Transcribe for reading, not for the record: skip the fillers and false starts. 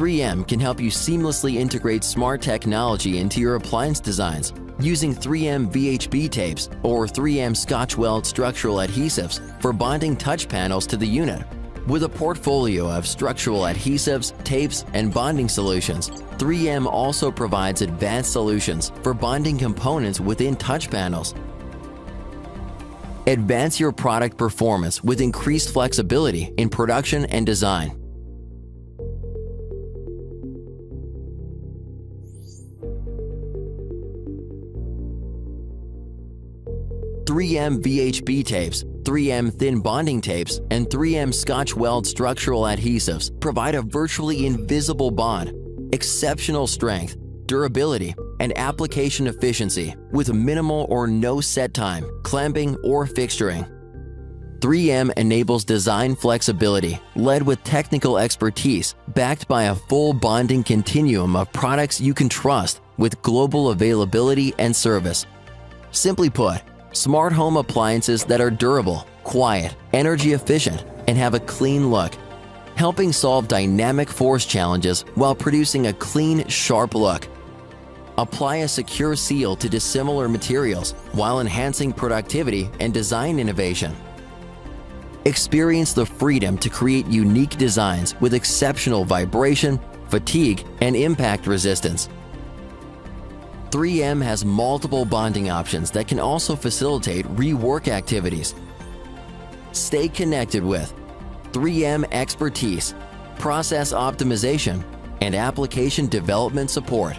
3M can help you seamlessly integrate smart technology into your appliance designs using 3M VHB tapes or 3M Scotch Weld structural adhesives for bonding touch panels to the unit. With a portfolio of structural adhesives, tapes, and bonding solutions, 3M also provides advanced solutions for bonding components within touch panels. Advance your product performance with increased flexibility in production and design. "3M VHB tapes, 3M thin bonding tapes, and 3M Scotch Weld structural adhesives provide a virtually invisible bond, exceptional strength, durability, and application efficiency with minimal or no set time, clamping, or fixturing. 3M enables design flexibility, led with technical expertise, backed by a full bonding continuum of products you can trust with global availability and service. Simply put, smart home appliances that are durable, quiet, energy efficient, and have a clean look, helping solve dynamic force challenges while producing a clean, sharp look. Apply a secure seal to dissimilar materials while enhancing productivity and design innovation. Experience the freedom to create unique designs with exceptional vibration, fatigue, and impact resistance. 3M has multiple bonding options that can also facilitate rework activities. Stay connected with 3M expertise, process optimization, and application development support.